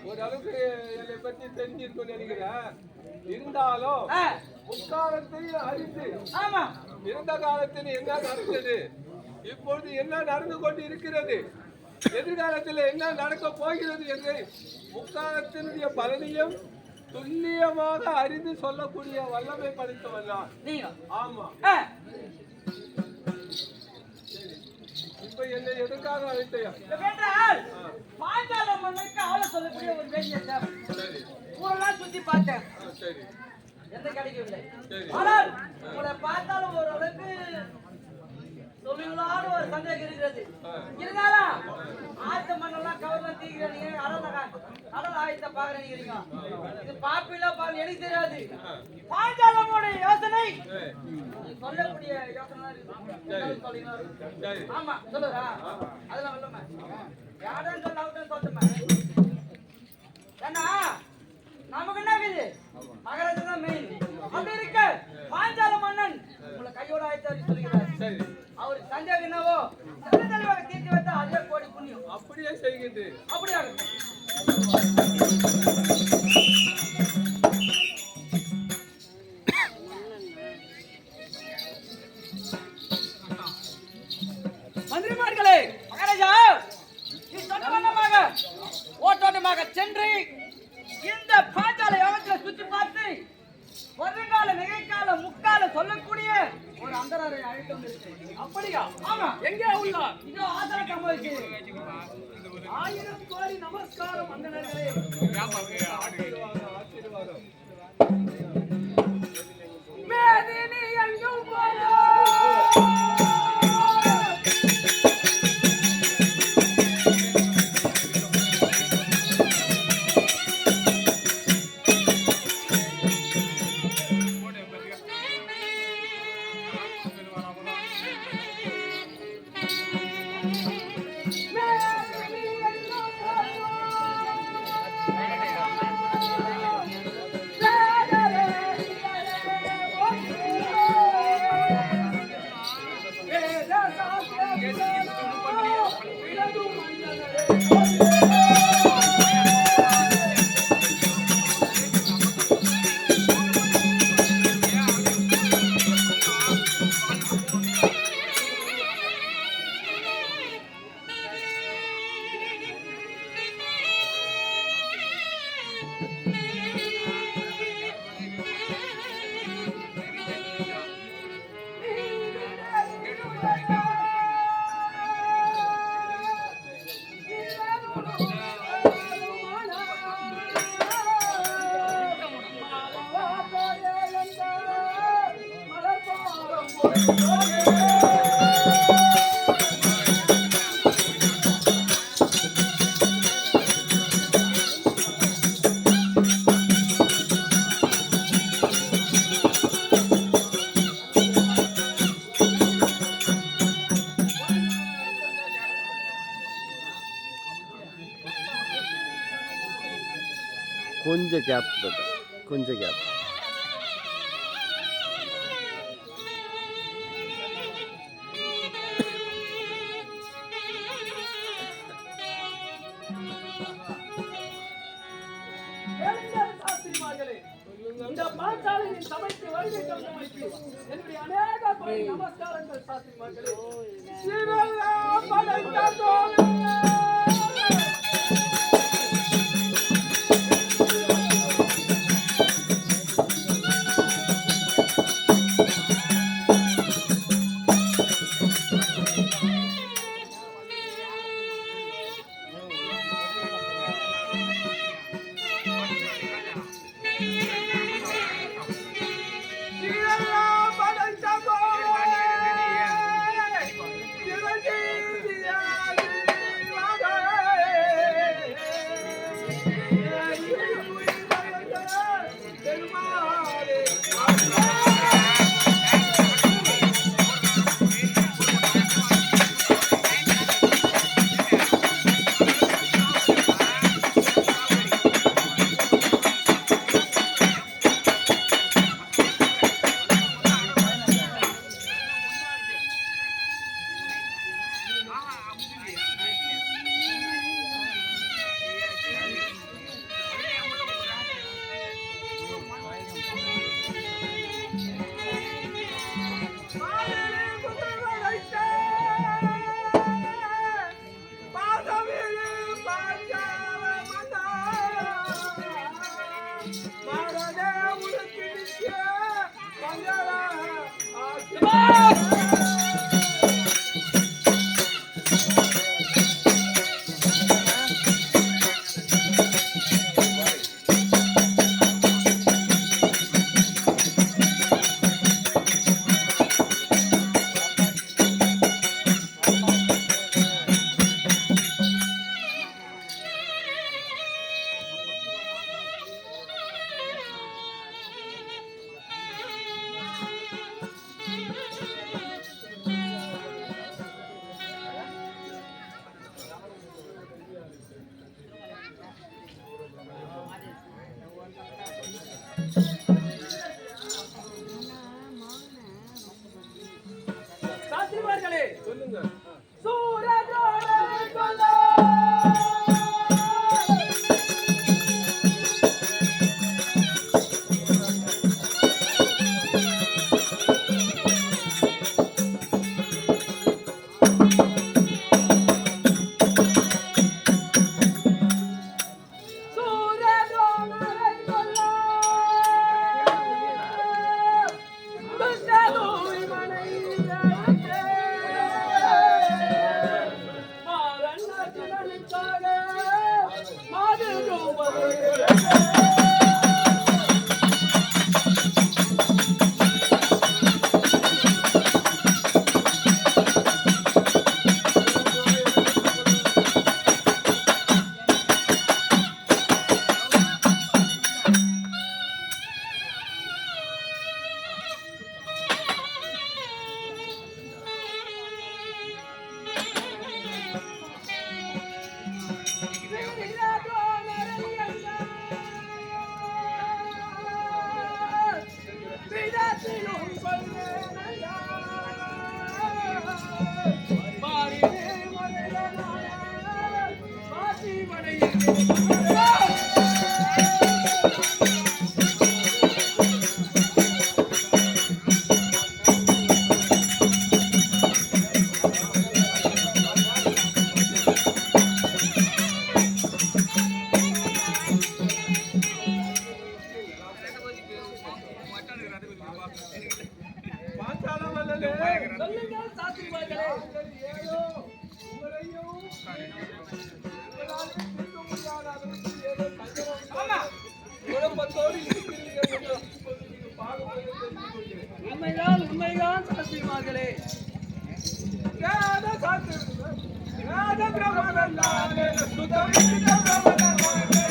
ஓரளவுக்கு என்னை பற்றி தெரிஞ்சிருக்கும் நினைக்கிறேன். இருந்தாலும் முற்காலத்தில் அறிந்து இருந்த காலத்தில் என்ன நடந்தது, இப்பொழுது என்ன நடந்து கொண்டு இருக்கிறது, எதிர்காலத்தில் என்ன நடக்க போகிறது என்று முற்காலத்தினுடைய பலனையும் துல்லியமாக அறிந்து சொல்லக்கூடிய வல்லமை படைத்தவன் தான். ஆமா, இப்ப என்னை எதற்காக அழைத்தையா? பாஞ்சால மன்னனுக்கு ஆள சொல்லக்கூடிய ஒரு வேண்டிய ஊரெல்லாம் சுத்தி பார்த்தேன், எந்த கிடைக்கவில்லை. ஆனால் உங்களை பார்த்தாலும் ஓரளவுக்கு சொல்லுங்களான்னு ஒரு சந்தேகம் இருக்கிறது. இருந்தாலும் ஆத்த மண்ணெல்லாம் கவர்லாம் தீக்கிறீங்க, கடல் ஆயத்தை பாக்குறீங்க. இது பாப்பில பால் எனக்கு தெரியாது. பாஞ்சாலனுடைய யோசனை சொல்லக்கூடிய யோசனை. ஆமா சொல்லுறா, அதெல்லாம் இல்லம்மா, யாரும் சொல்ல அவட்டும் சொல்லுமா. ஏன்னா நமக்கு என்ன இது மகராஜா தான் மெயின். அப்படி இருக்க பாஞ்சால மன்னன் உங்களை கையோட ஆயத்தை சொல்லுகிறார். அவர் சந்தேகம் என்னவோ தெளிவாக தீர்த்து வைத்தா அதே கோடி புண்ணியம். அப்படியே செய்கிறது. அப்படியா மந்திரிமார்களே, மகாராஜா ஓட்டோட்டமாக சென்று இந்த பாஞ்சால யோகத்தில் சுற்றி பார்த்து வருங்கால நிகழ்கால முக்கால சொல்லக்கூடிய ஒரு அந்தரரை அழைத்து. அப்படியா? ஆமா. எங்கே உள்ளார்? இதோ ஆதர கமலுக்கு 1000 கோடி நமஸ்காரம் அந்தனர்களே. ஆசீர்வாதம். மேதினி எங்கும் போரோ கொஞ்சம் கேப் கொஞ்சம் கேப். இந்த பாஞ்சாலியின் சபைக்கு வருகை தந்தமைக்கு என்னுடைய அநேக கோடி நமஸ்காரங்கள் சாஸ்திரிமார்களே. சாஸ்திரிமார்களே சொல்லுங்க. சூரஜோடரை கொல்ல சூரஜோடரை கொல்ல துஷ்டதூய் மனைவியைத்தே மாரண்ணத்தினனுக்காக மாது ரூபத்தை பாஞ்சால மன்னனே, சொல்லுங்கள் சாஸ்திரிமார்களே. ஏதோ உங்களையும் உங்களால் தீர்க்க முடியாத அளவுக்கு ஏதோ ஆமா. குழப்பத்தோடு இருக்கிறீர்கள் என்று நீங்க பார்க்கும்போது தெரிந்து கொள்கிறேன். உண்மைதான் சாஸ்திரிமார்களே. வேத சாஸ்திரம், வேத பிரம்மனல்லாதே, சுத்தமிக்க பிரம்மனல்லாதே,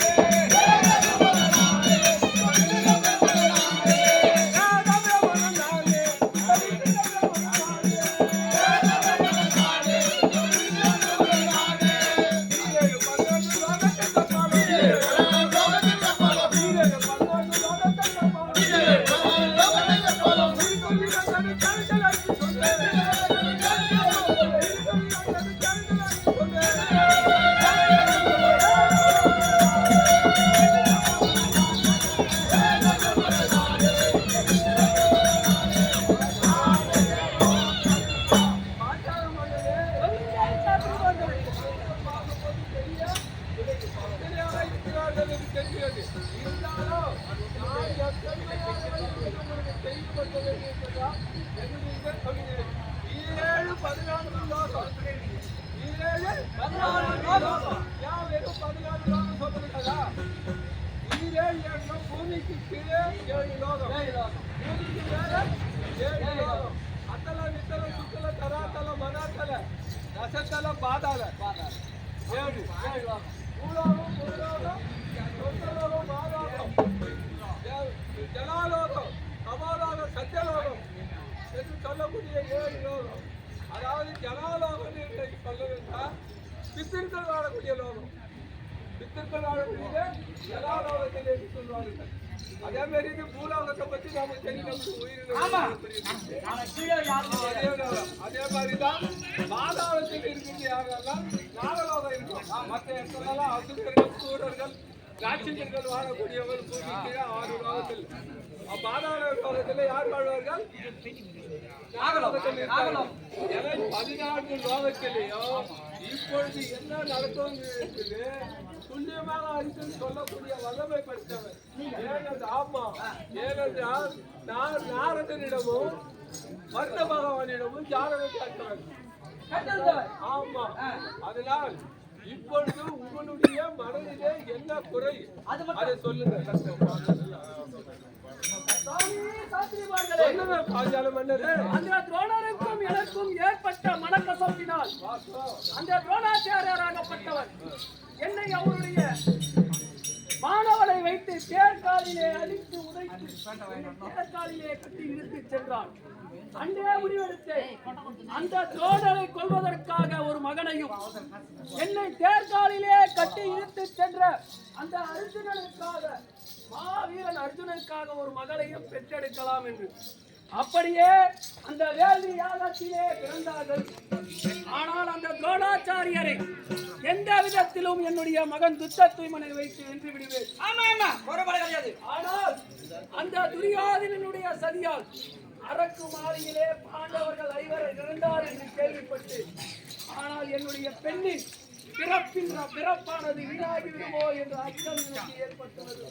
வேத பிரம்மனல்லாதே, சுத்தமிக்க பிரம்மனல்லாதே, வேத பிரம்மனல்லாதே, சுத்தமிக்க பிரம்மனல்லாதே, வேத பிரம்மனல்லாதே, சுத்தமிக்க பிரம்மனல்லாதே. ஈரேழு பன்னெண்டு லோகத்தை தப்பாலும், ஈரேழு பன்னெண்டு லோகத்தை தப்பாலும், ஈரேழு பன்னெண்டு லோகத்தை தப்பாலும், ஈரேழு பன்னெண்டு லோகத்தை தப்பாலும், உயிர்கொள்ளிட தனி கருத்தல் அடித்து சொன்னேன். பூமிக்கு கீழே 7 லோகம், பூமிக்கு மேல 7 லோகம், அத்தல வித்தல சுத்தல தராத்தல மனாத்தல ரசத்தல பாதாள 7 பூலோகம், பூலோகம், சொர்க்கலோகம், மாலோகம், ஜலாலோகம், சமாலோகம், சத்தியலோகம் என்று சொல்லக்கூடிய 7 லோகம். அதாவது ஜலாலோகம் என்று சொல்லுவதா பித்திருக்கள் வாழக்கூடிய லோகம், பித்திருக்கள் வாழக்கூடிய ஜலாலோகத்தில் என்று சொல்வார்கள். அதே மாதிரி இது பூலோகத்தை பத்தி நமக்கு தெரியும். அதே மாதிரிதான் பாதாளத்தில் இருக்கிறது யாரெல்லாம் நாகலோகம் இருக்கும். மற்ற இடத்துலலாம் அசுரர்கள், சூரர்கள், ராட்சசர்கள் வாழக்கூடியவர் பூமிக்கு 6 லோகத்தில். பாதாள லோகத்தில் யார் வாழ்வார்கள்? நாகலோகத்தில் இருப்பார்கள். எனவே 14 லோகத்திலேயும் இப்பொழுது என்ன நடக்கும் இருக்குது துல்லியமாக அறிந்து சொல்லக்கூடிய வல்லமை படைத்தவர். ஆமா, ஏனென்றால் நாரதனிடமும் வர்ண பகவானிடமும் ஜாதகத்தை கற்றவர். ஆமா, அதனால் இப்பொழுது உங்களுடைய மனதிலே என்ன குறை அதை சொல்லுங்க. பாஞ்சால மன்னரே, அந்த துரோணருக்கும் எனக்கும் ஏற்பட்ட மனக்கசப்பினால் அந்த துரோணாச்சாரியராகப்பட்டவர் என்னை அவருடைய மாணவனை வைத்து தேர்காலிலே அடித்து உதைத்து தேர்காலிலே கட்டி இழுத்து சென்றார். அன்றே முடிவெடுத்தேன், அந்த துரோணரை கொல்வதற்காக ஒரு மகனையும் என்னை தேர்காலிலே கட்டி இழுத்து சென்ற அந்த அர்ஜுனனுக்காக மாவீரன் அர்ஜுனனுக்காக ஒரு மகளையும் பெற்றெடுக்கலாம் என்று. அப்படியே அந்த வேள்வி யாகத்திலே பிறந்தார்கள். ஆனால் அந்த துரோணாச்சாரியரை எந்த விதத்திலும் என்னுடைய மகன் துத்தத்துய்மனை வைத்து வென்று விடுவேன். ஆமா ஆமா குறைபாடு கிடையாது. ஆனால் அந்த துரியோதனனுடைய சதியால் அரக்கு மாளிகையிலே பாண்டவர்கள் ஐவரை இறந்தார் என்று கேள்விப்பட்டு, ஆனால் என்னுடைய பெண்ணின் பிறப்பானது வீணாகி விடுமோ என்ற அச்சம் எனக்கு ஏற்பட்டுள்ளது.